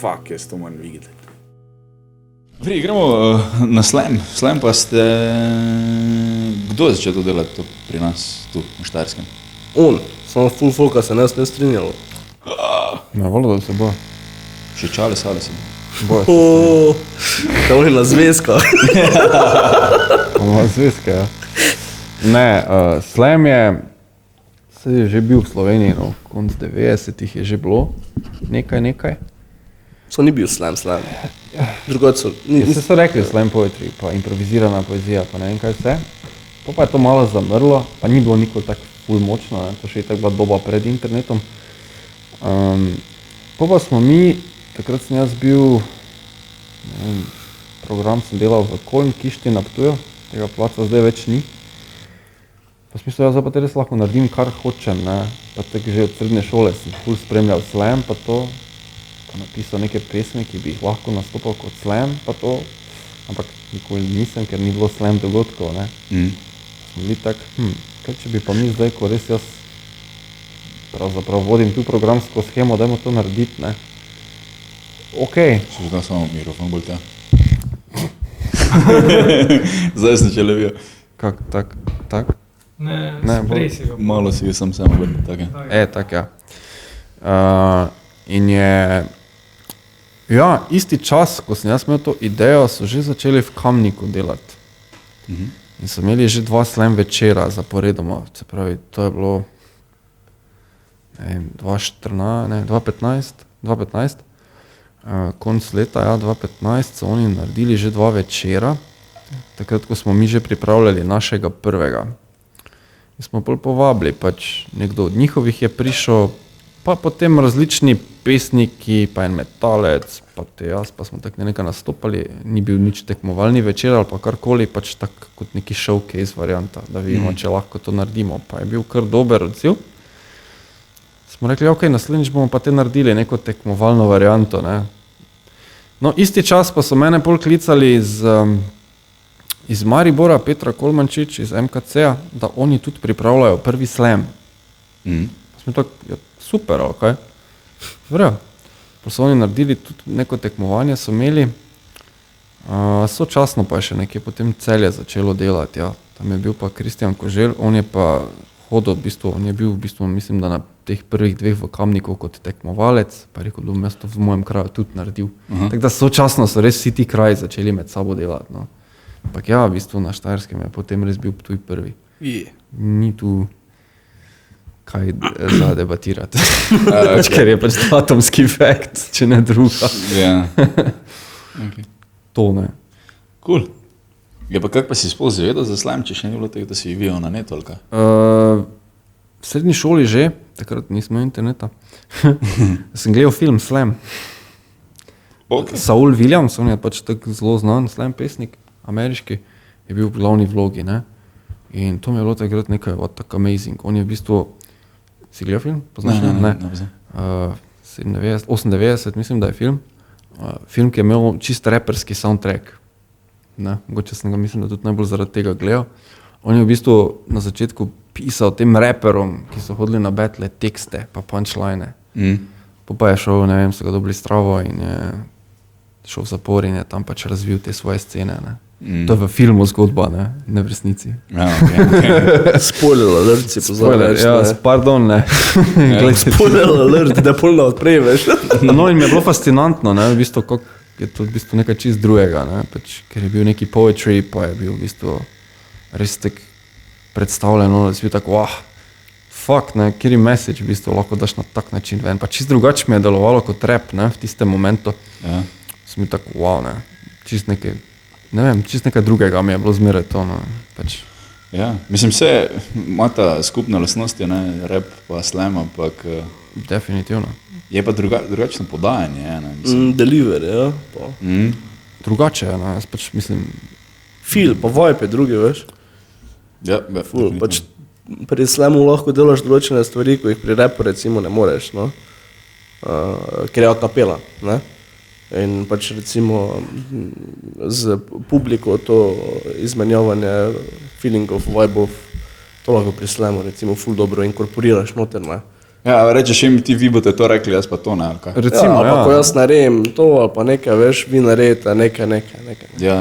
fuck, jaz to moram videti. Gremo na slam. Slam pa ste... Kdo je začel to delati to pri nas, tu, v Štajerskem? Samo full folka se nas ne strinjalo. Ne, voljno, da se bo. Še čale sale sem. Da on je na zvezkah. Na zvezke, ja. Ne, slam je... Se je že bil v Sloveniji, no, konc 90-ih je že bilo. Nekaj. So ni bil slam. Drugot so... Se so rekli slam poetry, pa improvizirana poezija, pa ne vem kaj vse. Pa je to malo zamrlo, pa ni bilo nikoli tako ful močno, ne? To še je tako bila doba pred internetom. Pa smo mi, takrat sem jaz bil, ne vem, program sem delal v Kolm Kišti na Ptuju, tega placa zdaj več ni. Pa sem mislil, zdaj pa res lahko naredim kar hočem, ne. Pa tako že od srednje šole sem ful spremljal slam, pa to, pa napisal neke pesmi, ki bi jih lahko nastopal kot slam, pa to, ampak nikoli nisem, ker ni bilo slam dogodkov, ne. Smo bili tak, kaj če bi pa mi zdaj, ko res jaz pravzaprav vodim tu programsko schemo, dajmo to narediti, ne. Okej. Še zdaj samo mikrofon bolj tja. Zdaj sem če levijo. Kak, tak? Ne, bolj. si ga. Malo si ga sem vrnil, tako je. Tak, ja. In je, ja, isti čas, ko sem jaz imel to idejo, so že začeli v Kamniku delati. In so imeli že 2 slam večera zaporedoma, se pravi, to je bilo, ne vem, 2015, konc leta, ja, 2015 so oni naredili že 2 večera, takrat, ko smo mi že pripravljali našega prvega. In smo bolj povabili, pač nekdo od njihovih je prišel, pa potem različni pesniki, pa en metalec, pa te jaz, pa smo tako nekaj nastopali, ni bil nič tekmovalni večer ali pa karkoli, pač tako kot neki showcase varianta, da vidimo, če lahko to naredimo, pa je bil kar dober odziv. Smo rekli, ok, naslednjič bomo pa te naredili neko tekmovalno varianto, ne. No, isti čas pa so mene pol klicali iz Maribora, Petra Kolmančič iz MKC-a, da oni tudi pripravljajo prvi slam. Smo tako, ja, super, ali kaj? Vrejo. Pa so oni naredili tudi neko tekmovanje, so imeli, sočasno pa je še nekje potem Celje začelo delati, ja. Tam je bil pa Kristjan Koželj, on je pa hodil, on je bil v bistvu, mislim, da na teh prvih 2 v Kamniku kot tekmovalec, pa je rekel, da bom jaz to v mojem kraju tudi naredil. Tako da sočasno so res vsi ti kraji začeli med sabo delati, no. Ampak ja, v bistvu na Štajerskem je potem res bil Ptuj prvi. Ni tu kaj za debatirati. Ker je pač atomski efekt, če ne druga. Ja. Okay. To ne. Cool. Ja, pa kak pa si sploh zvedel za slam, če še ni bilo tega, da si videl na netu ali kaj? V srednji šoli že, takrat nismo interneta. Sem gledal film Slam. Okay. Saul Williams, on je pač tak zelo znan slam pesnik, ameriški, je bil v glavni vlogi, ne. In to mi je bilo takrat nekaj tako amazing. On je v bistvu, si gledal film? Poznaš? Ne. 98, mislim, da je film. Film, ki je imel čist raperski soundtrack. Ne, mogoče sem ga, mislim, da tudi najbolj zaradi tega gledal. On je v bistvu na začetku pisal tem raperom, ki so hodili na battle, tekste pa punchline. Pa je šel, ne vem, so ga dobili stravo in je šel v zapor in je tam pač razvil te svoje scene, ne. To je v filmu zgodba, ne v resnici. Ja, okay. Spoiler alert si pozoril. Ja, pardon, ne. Spoiler alert, da polno odpreješ. No, in mi je bilo fascinantno, ne, v bistvu, kako je to v bistvu nekaj čist drugega, ne, pač, ker je bil neki poetry, pa je bil v bistvu res tak predstavljeno, da si bil tako, fuck, ne, kjeri message v bistvu lahko daš na tak način ven, pa čist drugače mi je delovalo kot rap, ne, v tistem momentu. Ja. Sem bil tako, wow, ne, čist nekaj, ne vem, čist nekaj drugega mi je bilo zmeraj to, no, pač. Ja, mislim, vse ima ta skupna lastnost, ne, rap pa slam, ampak... Definitivno. Je pa drugačno podajanje, ne, mislim. Deliver, ja. Drugače, ne, jaz pač mislim... Feel, pa vibe je drugi, veš. Ja, Ful, pač pri slamu lahko delaš določene stvari, ko jih pri rapu recimo ne moreš, no. Ker je a capella, ne. In pač recimo z publiko to izmenjavanje feelingov, vibeov, to lahko pri slamu recimo ful dobro inkorporiraš noter, ne. Ja, rečeš jim, ti vi boste to rekli, jaz pa to ne, ali kaj? Recimo, ali pa ko jaz naredim to, ali pa nekaj, veš, vi naredite nekaj. Ja,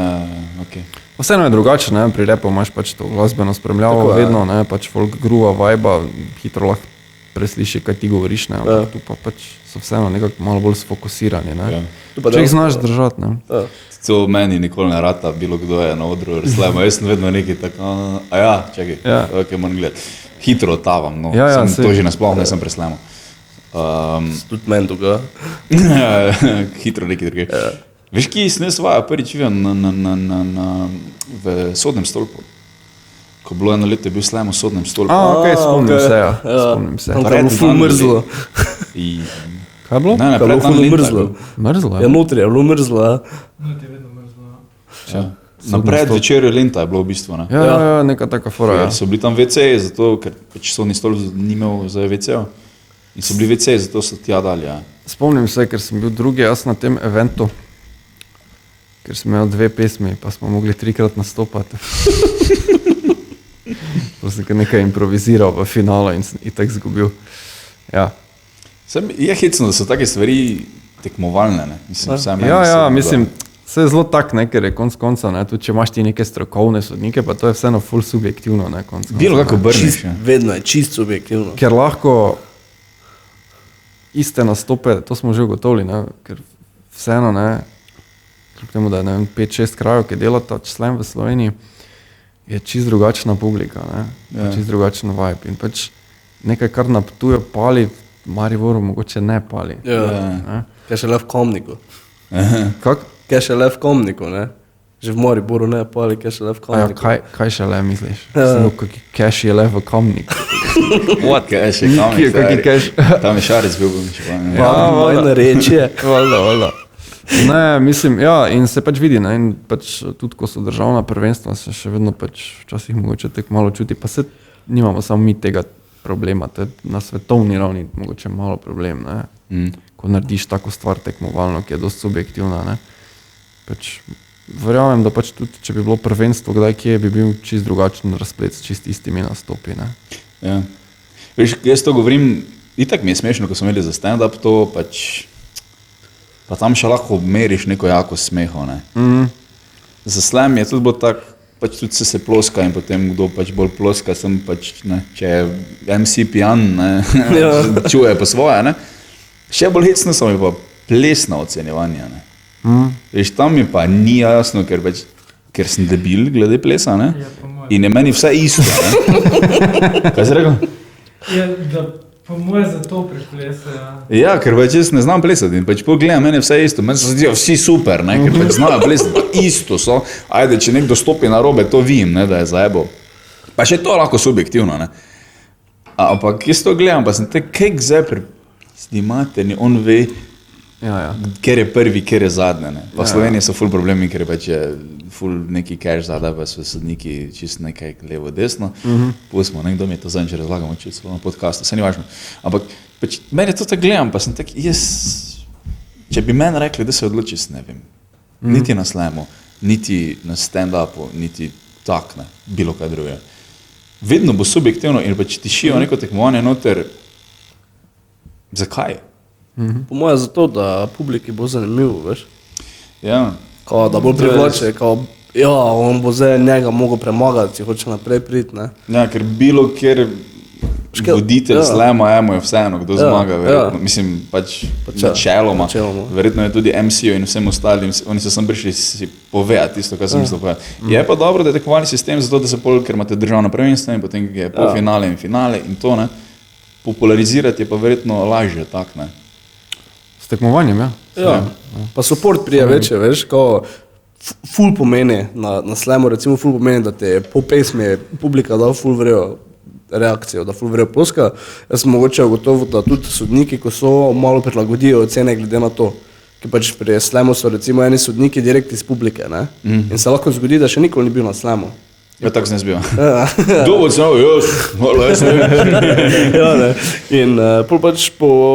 ok. Vseeno je drugače, ne? Pri repu imaš pač to glasbeno spremljavo Tako je. vedno, ne? Pač folk gruva, vajba, hitro lahko presliši, kaj ti govoriš, ne? Ampak tu pa pač so vseeno nekako malo bolj sfokusirani, ne? Ja. Če jih znaš držati, ne? To meni nikoli ne rata, bilo kdo je na odru, slema, jaz sem vedno nekaj tako, čakaj, ok, moram gledati. Hitro otavam, no, to že nasploh ne sem preslemo. Tudi meni doga. Hitro nekaj drugega. Veš, kje sem jaz vaja prvič videl v Sodnem stolpu? Ko bilo eno leto, je bil slem v Sodnem stolpu. Ok, spomnim se, ja. Spomnim se. Tam je bilo ful mrzlo. Kaj je bilo? Ne, Kaj je bilo ful mrzlo. Mrzlo, ja. Notri je bilo mrzlo, ja. Notri je vedno mrzlo, ja. Na predvečerju lenta je bilo v bistvu, ne? Ja, neka taka fora, ja. So bili tam WC-ji, zato, ker pač Sodni stolp ni imel za WC-jo. In so bili WC-ji, zato so tja dali, ja. Spomnim se, ker sem bil drugi jaz na tem eventu, ker sem imel 2 pesmi, pa smo mogli 3-krat nastopati. Pa sem nekaj improviziral v finalu in sem itak zgubil. Ja. Je hecno, da so take stvari tekmovalne, ne? Mislim, mislim, vse je zelo tak, ne, ker je konc konca, ne, tudi če imaš ti neke strokovne sodnike, pa to je vseeno ful subjektivno, ne, konc konca. Bilo kako obrneš, ja. Vedno je čist subjektivno. Ker lahko iste nastope, to smo že ugotovili, ne, ker vseeno, ne, kljub temu, da je, ne vem, 5-6 krajev, ki delata slem v Sloveniji, je čist drugačna publika, ne, čist drugačen vibe in pač nekaj, kar na Ptuju pali, v Mariboru mogoče ne pali. Ja. Kaj še le v Komniku. Kak? Kaj še le v Komniku, ne? Že v Mariboru ne pali, kaj še le v Komniku. Kaj še le misliš? Kaj še le v Komniku? What? Kaj še Komnik? Kaki cash? Tam je Šarec bil, Vojna reče. Valjda. Ne, mislim, ja, in se pač vidi, ne, in pač tudi, ko so državna prvenstva, se še vedno pač včasih mogoče tek malo čuti, pa se nimamo samo mi tega problema, to je na svetovni ravni mogoče malo problem, ne, ko narediš tako stvar tekmovalno, ki je dosti subjektivna, ne, pač verjamem, da pač tudi, če bi bilo prvenstvo kdaj kje, bi bil čist drugačen razplet s čist istimi nastopi, ne. Ja. Veš, jaz to govorim, itak mi je smešno, ko smo imeli za stand-up to, pač pa tam še lahko meriš neko jako smeho, ne. Za slam je tudi bilo tak, pač tudi se ploska in potem kdo pač bolj ploska, sem pač, ne, če je MC pijan, ne, čuje po svoje, ne. Še bolj hecno so mi pa plesna ocenjevanja, ne. Veš, tam mi pa ni jasno, ker sem debil glede plesa, ne, in je meni vse isto, ne. Kaj si rekel? Ja, da po moje zato preplese, ja. Ja, ker pač jaz ne znam plesati in pač pogledam, meni vse isto, meni se zdijo vsi super, ne, ker pač znajo plesati, pa isto so, ajde, če nekdo stopi na robe, to vidim, ne, da je zajebo. Pa še to lahko subjektivno, ne. Ampak jaz to gledam, pa sem te, kek zdaj snimaterni, on ve, ker je prvi, ker je zadnje, ne. Pa v Sloveniji so ful problemi, ker pač je ful neki cash zadaj, pa so sodniki čist nekaj levo, desno. Pustimo, nekdo mi je to zadnjič razlagamo, če so na podcastu, se ni važno. Ampak pač meni to tako gledam, pa sem tak, če bi meni rekli, da se odloči, ne vem, niti na slamu, niti na stand-upu, niti tak, ne, bilo kaj druge. Vedno bo subjektivno in pač tišijo neko tekmovanje noter. Zakaj? Po moje zato, da publiki bo zanimivo, veš. Ja. Kao, da bo privlače, kao, ja, on bo zdaj njega mogel premagati, če hoče naprej priti, ne. Ja, ker bilo kjer voditelj slema, mu je vseeno, kdo zmaga, verjetno. Mislim, pač načeloma. Verjetno je tudi MC-jo in vsem ostalim, oni so sem prišli si povedati tisto, kar sem mislil povedati. Je pa dobro, da je tekmovalni sistem, zato da se ker imate državno prvenstvo in potem je polfinale in finale in to, ne. Popularizirati je pa verjetno lažje, tak, ne. S tekmovanjem, ja. Ja, pa support prije večje, veš, kao ful pomeni, na slamu recimo ful pomeni, da te po pesmi publika da ful vrejo reakcijo, da ful vrejo ploska. Jaz sem mogoče ugotovil, da tudi sodniki, ko so malo prilagodijo ocene glede na to, ki pač pri slamu so recimo eni sodniki direkt iz publike, ne, in se lahko zgodi, da še nikoli ni bil na slamu. Ja, tako sem zbil. Dobro sem, jaz ne vem. Ja, ne. In pol pač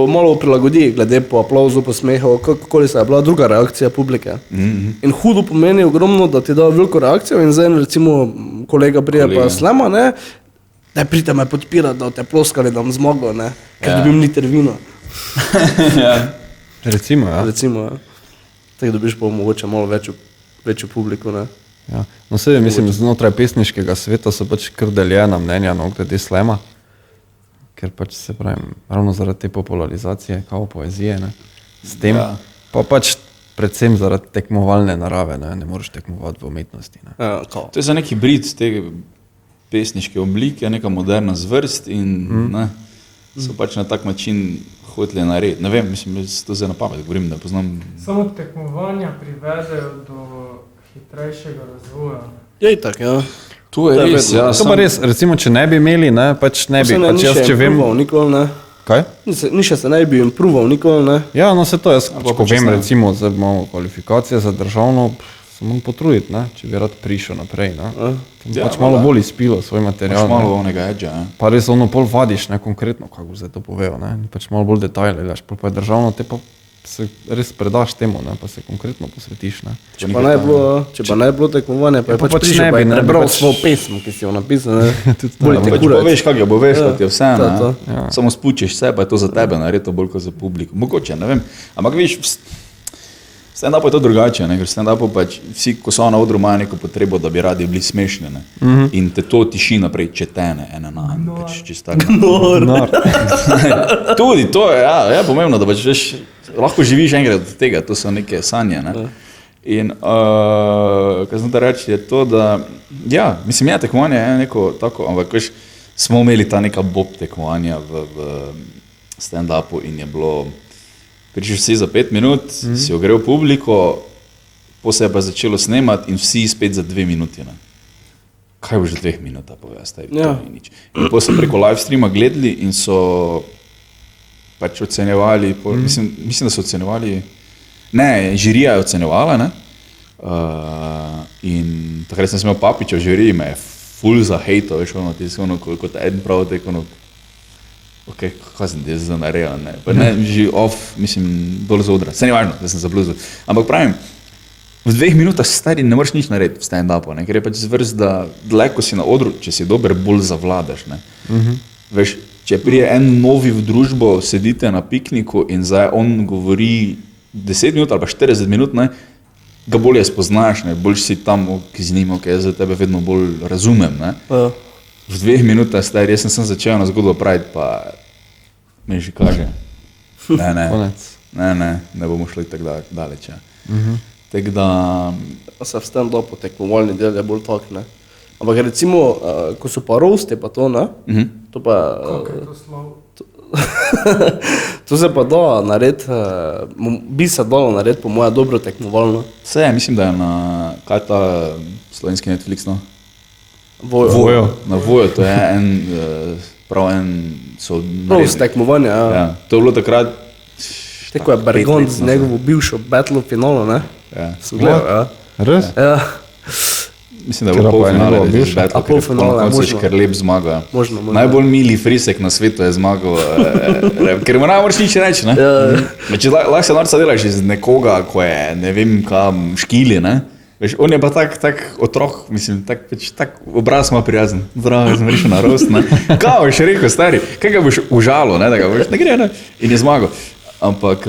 malo prilagodi, glede po aplauzu, po smehu, kakoli se je bila druga reakcija publike. In hudo pomeni ogromno, da ti da veliko reakcijo in zdaj recimo kolega prije pa slema, ne, da pridite me podpirati, da te ploskali, da bom zmagal, ne, ker dobim liter vina. Recimo, ja. Recimo, ja. Tako dobiš pa mogoče malo večjo publiko, ne. Ja. No, sedaj mislim, znotraj pesniškega sveta so pač kar deljena mnenja, no, glede slema, ker pač se pravim, ravno zaradi te popularizacije, kao poezije, ne, s tem, pa pač predvsem zaradi tekmovalne narave, ne moreš tekmovati v umetnosti, ne. Ja, kao. To je za neki brid te pesniške oblike, neka moderna zvrst in ne, so pač na tak način hoteli narediti. Ne vem, mislim, jaz to zdaj na pamet govorim, da poznam. Samo tekmovanja privedejo do hitrejšega razvoja. Je itak, ja. To je res, ja. To pa res, recimo, če ne bi imeli, ne, pač ne bi, pač jaz, če vem... nikoli, ne. Kaj? Niše se ne bi improval nikoli, ne. Ja, no se to, jaz pa ko vem, počasneje. recimo, zdaj imamo kvalifikacije za državno, se moram potruditi, ne, če bi rad prišel naprej, ne. Ja, Pač malo bolj izpilo svoj Imaš material, malo ne. onega edža, ja. Pa res ono pol vadiš, ne, konkretno, kako zdaj to povejo, ne, pač malo bolj detajle, veš, pol pa je državno, te pa se res predaš temu, ne, pa se konkretno posvetiš, ne. Če pa ne bi bilo tekmovanja, pa je pač prišel, ne pa bi, je ne, prebral pač- svoj pesem, ki si jo napisal, ne. Bolj te Pač kurac. pa veš, kak je bo, veš, Ja, kot je vse, to je ne. to. Ja. Samo spučiš se, pa je to za tebe naredito bolj kot za publiko. Mogoče, ne vem. Ampak veš, stand-up je to drugače, ne? Ker stand-upu pač vsi, ko so na odru, imajo neko potrebo, da bi radi bili smešni, ne. In te to tiši naprej četene, ena na en, pač čisto tako. Nar. Tudi to je, ja, pomembno, da pač veš, lahko živiš enkrat od tega, to so neke sanje, ne. In kar sem da reči je to, da, ja, mislim, je tekmovanje je neko tako, ampak veš, smo imeli ta neka bob tekmovanja v stand-upu in je bilo, prišel si za 5 minut, si ogrel publiko, potem se je pa začelo snemati in vsi spet za 2 minuti, ne. Kaj boš 2 minuta povesti, Ja. to ni nič. In potem so preko live streama gledali in so pač ocenjevali, mislim, da so ocenjevali, ne, žirija je ocenjevala, ne, in takrat sem imel Papiča v žiriji, me je ful za hejto, veš, ono, ti si ono, kot eden prav, tako ono, ok, kaj sem ti zdaj naredil, ne, pa ne, že off, mislim, dol z odra, se ni važno, da sem zabluzil, ampak pravim, v 2 minutah stari ne moreš nič narediti v stand-upu, ne, ker je pač zvrst, da dlje, ko si na odru, če si dober, bolj zavladaš, ne, veš, če prije en novi v družbo, sedite na pikniku in zdaj on govori 10 minut ali pa 40 minut, ne, ga bolje spoznaš, ne, bolj si tam, ki z njim, ok, jaz za tebe vedno bolj razumem, ne. Ja. V 2 minutah, stari, jaz sem začel na zgodbo praviti, pa mi že kaže, Konec. ne bomo šli tako daleč, ja. Tako da, Pa se v stand-upu tekmovalni del je bolj tak, ne. Ampak recimo, ko so pa roaste pa to, ne, to pa, Kako je to slovo? to se pa da narediti, bi se dalo narediti po moje dobro tekmovalno. vse je, mislim, da je na, kaj ta slovenski Netflix, no? Vojo. Na Vojo, to je prav en, so Roast tekmovanja, ja. Ja, to je bilo takrat, Tako je Bergond z nazaj. njegovo bivšo battle finalu, ne. ja. So gledal, ja. Res? Ja, Mislim, da je Katera bilo pa je polfinale, njegova da je bivša? battle, A ker je polfinale, na koncu možno. Škerlep zmagal. Možno. Najbolj mili frisek na svetu je zmagal, ker mu ne moreš nič reči, ne? Če lahko se norca delaš iz nekoga, ko je, ne vem kam, škili, ne? Veš, on je pa tak otrok, mislim, tak obraz ima prijazen. Zdravo, sem prišel na rost, ne? Kao boš rekel, stari, kaj ga boš užalo, ne, da ga boš, ne gre, ne? In je zmagal. Ampak,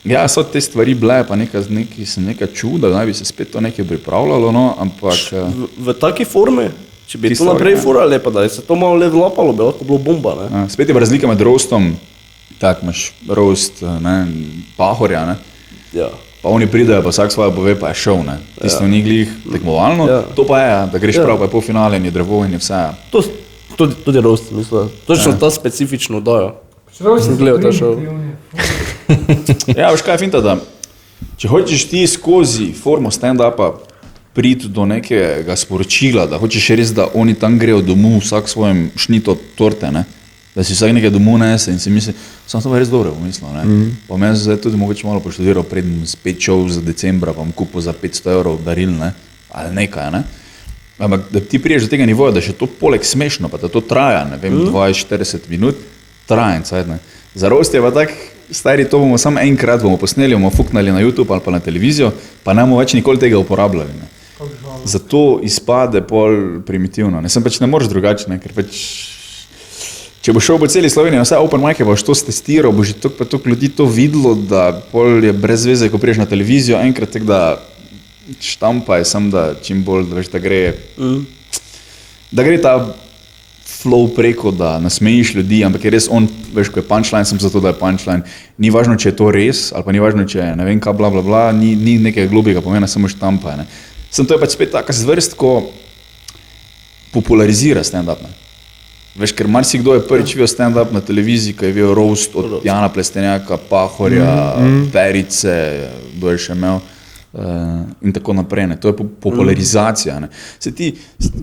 ja, so te stvari bile, pa neka čuda, da bi se spet to nekaj pripravljalo, no, ampak, V taki formi, če bi Tisto, to naprej ja. furali, pa da je se to malo level upalo, bi lahko bilo bomba, ne. spet je pa razlika med roastom, tak imaš roast, ne, pahorja, ne? Ja. Pa oni pridejo, pa vsak svoje pove, pa je šov, ne. Tisto ni glih tekmovalno, Ja. to pa je, da greš Ja. prav, pa je polfinale in je drevo in je vse. To, tudi roast, mislim. Točno ta specifično dajo. Človek Sem so gledal ta šov. primitivni. Ja, veš kaj je finta, da če hočeš ti skozi formo stand-upa priti do nekega sporočila, da hočeš res, da oni tam grejo domov vsak svojim šnito torte, ne? Da si vsak nekaj domov nese in si misli, samo to je res dobro pomislil, ne? Pa me zdaj tudi mogoče malo poštudiral, preden spet šel za decembra, pa bom kupil za 500 evrov daril, ne? Ali nekaj, ne? Ampak da ti priješ do tega nivoja, da še to poleg smešno, pa da to traja, ne vem, 20-40 minut, trajen cajt, ne. Za roast je pa tak, stari, to bomo samo enkrat bomo posneli, bomo fuknali na YouTube ali pa na televizijo, pa ne bomo več nikoli tega uporabljali, ne. Kako žal. zato izpade pol primitivno. Ne, sem pač ne moreš drugače, ne, ker pač, če boš šel po celi Sloveniji, vse open mic boš to testiral, bo že toliko ljudi to videlo, da pol je brez veze, ko priješ na televizijo, enkrat tako da štampaj, sem da čim bolj, da veš, da gre ta flow preko, da nasmejiš ljudi, ampak je res on, veš, ko je punchline, sem zato, da je punchline. Ni važno, če je to res, ali pa ni važno, če je ne vem kaj, bla, bla, bla, ni nekaj globega pomena, samo štampaj, ne. Sem to je pač spet taka zvrst, ko popularizira stand-up, ne. Veš, ker marsikdo je prvič videl stand-up na televiziji, ko je videl roast od Jana Plestenjaka, Pahorja, Perice, kdo je še imel, in tako naprej, ne. To je popularizacija, ne. Se ti,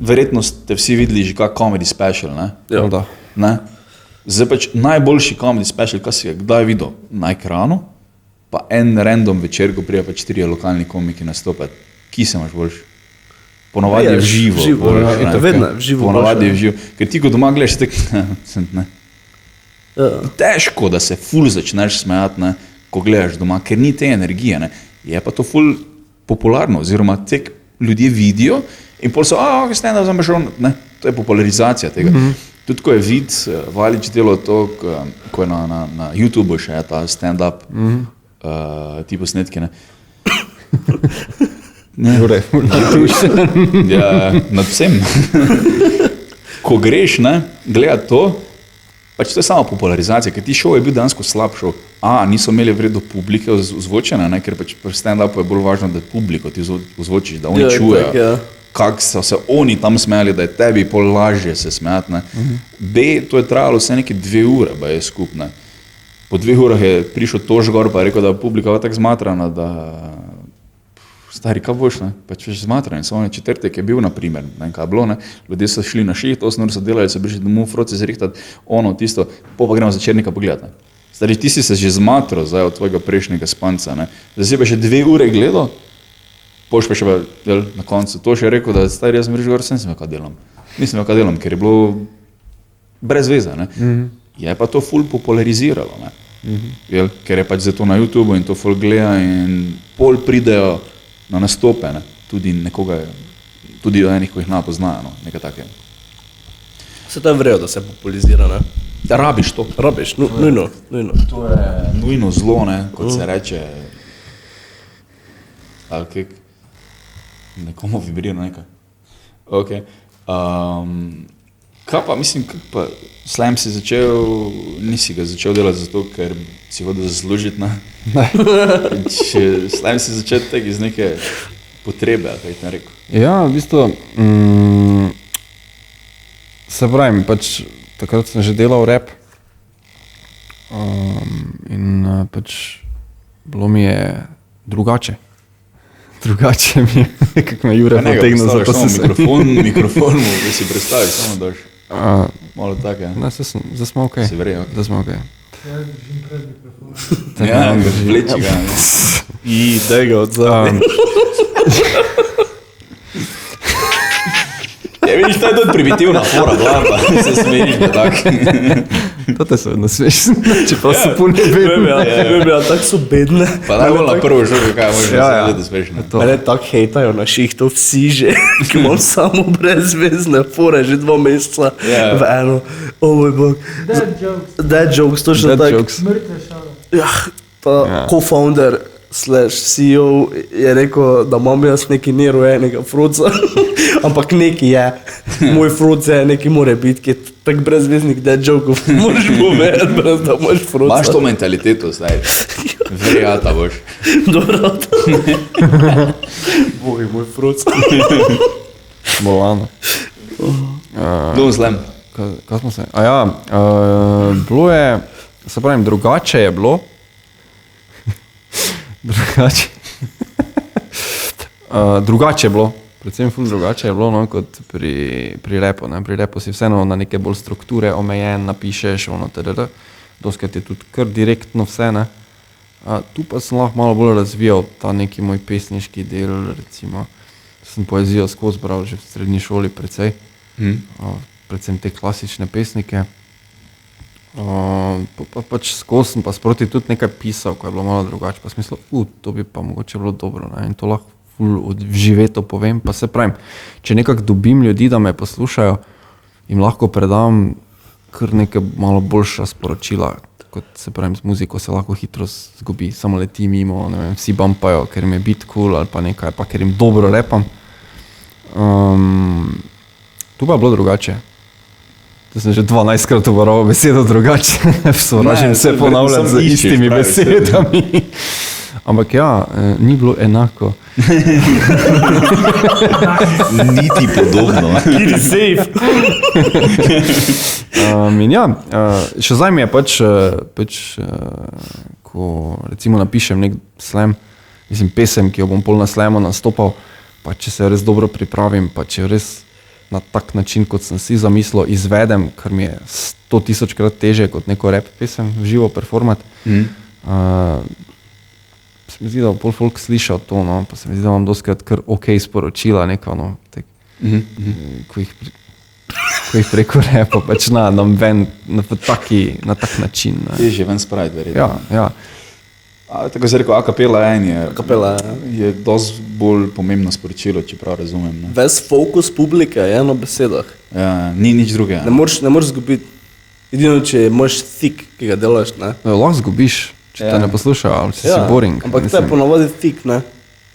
verjetno ste vsi videli že kak comedy special, ne? Ja. Da. Ne? Zdaj pač najboljši comedy special, kaj si ga kdaj videl? Na ekranu, pa en random večer, ko prija pač 4 lokalni komiki nastopati. Ki se imaš boljši? Ponovadi je v živo. Vedno v živo. Ponovadi je v živo. Ker ti, ko doma gledaš, ne. Težko, da se ful začneš smejati, ne, ko gledaš doma, ker ni te energije, ne. Je pa to ful popularno, oziroma tek ljudje vidijo in pol so, stand-up sem šel, ne, to je popularizacija tega. Tudi ko je vid, Valič delo to, ko je na YouTubeu še ta stand-up ti posnetki, ne. Ja, nad vsem. Ko greš, ne, gledati to, pač to je samo popularizacija, ker ti šov je bil dejansko slab šov. Niso imeli vredo publike ozvočene, ne, ker pač pri stand-upu je bolj važno, da publiko ti ozvočiš, da oni čujejo, kako so se oni tam smejali, da je tebi pol lažje se smejati, ne. To je trajalo vse neke 2 ure, ba je skupne. Po 2 urah je prišel Toš gor, pa je rekel, da je publika tako zmatrana, da stari, kaj boš, ne, pač veš zmatran. Samo na četrtek je bil, naprimer, ne, kaj je bilo, ne, ljudje so šli na šiht, 8 ur so delali, so prišli domov, froci zrihtati, tisto, pa gremo za Černika pogledati, ne. Stari, ti si se že zmatral zdaj od tvojega prejšnjega spanca, ne, zdaj si pa še 2 ure gledal, poš pa še pa na koncu, to še je rekel, da stari, jaz sem rekel, sem imel kaj delam. Nisem imel kaj delam, ker je bilo brez veze, ne. Je pa to ful populariziralo, ne. Ker je pač zato na YouTubeu in to ful gleda in pol pridejo na nastope, ne, tudi nekoga, tudi do enih, ko jih poznajo, no, nekaj takega. Se to je vrejo, da se popularizira, ne? Da rabiš to. Rabiš, nujno. To je nujno zlo, ne, kot se reče, ali kak, nekomu vibrira nekaj. Ok. Kaj pa, mislim, pa slam si začel, nisi ga začel delati zato, ker si hodil zaslužiti, ne? Slam si začel tega iz neke potrebe, kaj ti rekel. Ja, v bistvu, se pravim, pač takrat sem že delal rap in pač bilo mi je drugače. Drugače mi je, kako me Jure potegnil, zato sem se... Mikrofon mu, da si predstaviš, samo daš. Malo tako, ja. Ne, zdaj smo okej. Si verjel, ok. Zdaj smo okej. Ja, držim pred mikrofonom. Ja, vleči ga. Daj ga odzad. Ja, vidiš, to je tudi primitivna fora, glava, se smejiš, da tak. To te se vedno smeš, čeprav so pune bedne. Ja, tako so bedne. Pa najbolj na prvo žogo, kaj možeš da smešno. Mene tako hejtajo na šihtu vsi že, ki imam samo brezvezne fore, že 2 meseca v eno. O moj bog. Dad jokes, točno tako. Mrtve šale. Ja, ta co-founder / CEO je rekel, da imam jaz neki nerojenega fruca, ampak neki je. Moj fruc je, neki more biti, ki je tak brezveznik dad jokov, moraš povedati, brez da imaš fruca. Imaš to mentaliteto, zdaj. Verjata boš. Dobro. Boj, moj fruc. Bolano. Dom slam. Kaj smo se? Bilo je, se pravim, drugače je bilo. Drugače je bilo, predvsem ful drugače je bilo, no, kot pri repu, ne. Pri repu si vseeno na neke bolj strukture omejen, napišeš, doskrat je tudi kar direktno vse, ne. Tu pa sem lahko malo bolj razvijal ta neki moj pesniški del, recimo, sem poezijo skozi bral že v srednji šoli precej, predvsem te klasične pesnike. Pač skozi sem pa sproti tudi nekaj pisal, ko je bilo malo drugače, pa sem mislil, to bi pa mogoče bilo dobro, ne, in to lahko ful odživeto povem, pa se pravim, če nekako dobim ljudi, da me poslušajo, jim lahko predam kar neke malo boljša sporočila, kot se pravim, z muziko se lahko hitro zgubi, samo leti mimo, ne vem, vsi bumpajo, ker jim je beat cool ali pa nekaj, pa ker jim dobro repam. Tu pa je bilo drugače. To sem že 12krat uporabil besedo drugače, sovražim se ponavljati z istimi besedami. Ampak ja, ni bilo enako. Niti podobno. Kiri safe. In ja, še zdaj mi je ko recimo napišem nek slam, mislim pesem, ki jo bom pol na slamu nastopal, pa če se res dobro pripravim, pa če res na tak način, kot sem si zamislil, izvedem, kar mi je 100 000krat teže kot neko rap pesem v živo performat. Se mi zdi, da bo pol folk slišal to, no, pa se mi zdi, da imam dostikrat kar okej sporočila, neka, no, ko jih preko repa, pač nam ven na tak način. Težje ven spraviti, verjetno. Ja. Tako se rekel, a kapela Kapela, je dosti bolj pomembno sporočilo, če prav razumem. Ne? Ves fokus publike je na besedah. Ja, ni nič drugega. Ne moreš zgubiti. Edino, če imaš thick, ki ga delaš, ne? No, lahko zgubiš, če te ne poslušajo, ali si boring. Ampak to je ponavadi thick, ne?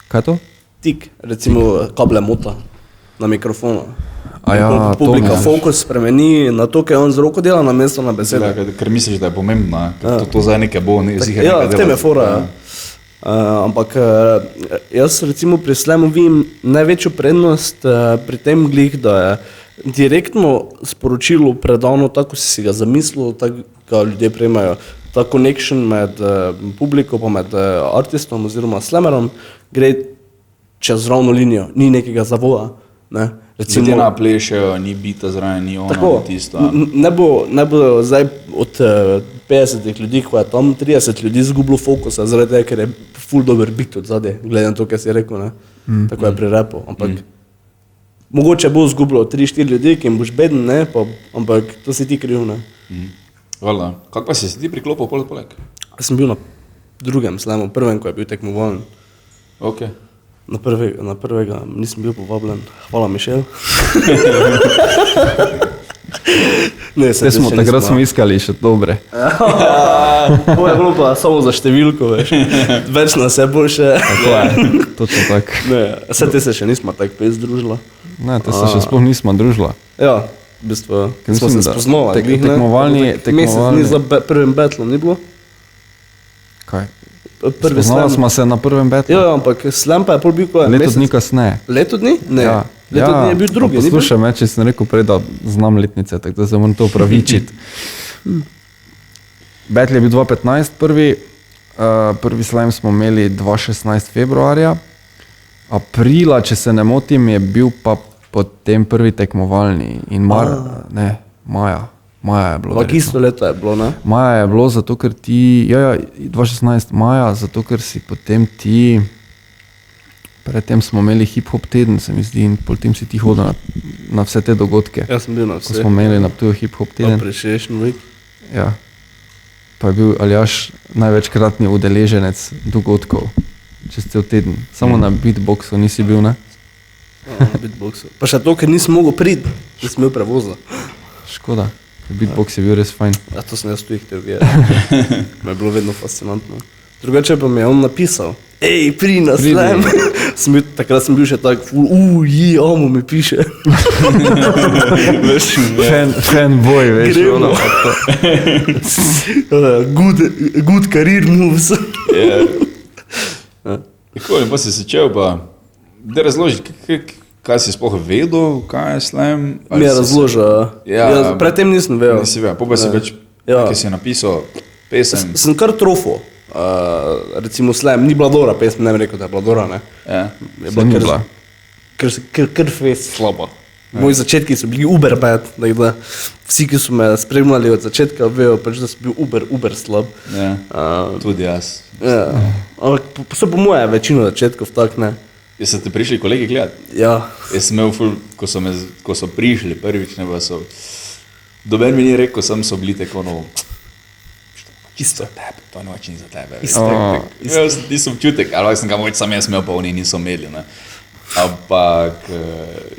Kaj je to? Thick, recimo kable mota na mikrofonu. to Publika fokus spremeni na to, kaj on z roko dela, na mesto na besede. Ker misliš, da je pomembno, ker to zdaj nekaj bo, ziher Ja, nekaj v tem je fora. Ampak jaz recimo pri slamu vidim največjo prednost pri tem glih, da je direktno sporočilo predano tako, si si ga zamislil, tako ga ljudje prejmajo. Ta connection med publiko pa med artistom oziroma slamerom gre čez ravno linijo, ni nekega zavoja. Ne? Ljudje naplešajo, ni bita zraven, ni ono, Tako, ni tisto. ne bo zdaj od 50 ljudi, ko je tam 30 ljudi zgubilo fokusa, zaradi tega, ker je ful dober bit od zadaj, glede na to, kaj si rekel, ne? Tako je pri rapu, ampak mogoče bo zgubilo 3-4 ljudi, ki jim boš beden, ne? Ampak to si ti kriv, ne? Hvala. Kako pa si ti priklopil poleg? Jaz sem bil na drugem slamu, prvem, ko je bil tekmovalen. Ok. Na prvega nisem bil povabljen. Hvala, Mišel. Takrat smo iskali še dobre. To je bilo pa samo za številko, veš. Več nas je boljše. Tako je, točno tak. Vse te se še nismo tako pes družila. Ne, te se še sploh nismo družila. Ja, v bistvu smo se spoznali. Tekmovalni... Mesec ni za prvim battleom, ni bilo? Kaj? Prvi Spoznala slam. smo se na prvem battlu. Ja, ampak slam pa je pol bil ko je Leto dni kasneje. Leto dni? Ne. Ja. Leto dni je bil drugi, ni bil? Poslušaj me, če sem rekel prej, da znam letnice, tako da se moram to upravičiti. Battle je bil 2015 prvi slam smo imeli 2016 februarja. Aprila, če se ne motim, je bil pa potem prvi tekmovalni in maja je bilo. Ampak isto leto je bilo, ne? Maja je bilo zato, ker ti, 2016 maja, zato ker si potem ti, predtem smo imeli hip-hop teden, se mi zdi, in potem si ti hodil na vse te dogodke. Jaz sem bil na vse. Ko smo imeli na Ptuju hip-hop teden. Appreciation week. Ja. Pa je bil Aljaž največkratni udeleženec dogodkov čez cel teden. Samo na beatboxu nisi bil, ne? Beatboxu. Pa še to, ker nisem mogel priti, nisem imel prevoza. Škoda. Beatbox je bil res fajn. Ja, to sem jaz tujih gledal. Me je bilo vedno fascinantno. Drugače pa mi je on napisal, pridi na slam. Takrat sem bil še tak, amo mi piše. Fanboy, veš. Gremo. Good career moves. Kako je pa si začel pa, da razloži, kaj si sploh vedel, kaj je slam? Mi je razložil. Ja, predtem nisem vedel. Nisi vedel, pa si več, ki si napisal pesem. Sem kar trofo. Recimo slam, ni bila dobra pesem, ne bi rekel, da je bila dobra, ne? Ja. Je bila kar fest slaba. Moji začetki so bili uber bad, da vsi, ki so me spremljali od začetka, vejo pač, da sem bil uber slab. Ja, tudi jaz. Ja. Ampak so po moje večino začetkov tak, ne? Jaz so te prišli kolegi gledati? Ja. Jaz sem imel ful, ko so prišli prvič, ne pa so, doben mi ni rekel, sam so bili tako, no, Isto. Tebe, to noč ni za tebe. Isto. Jaz nisem občutek, ali sem ga moč sam jaz imel, pa oni niso imeli. Ne. Ampak,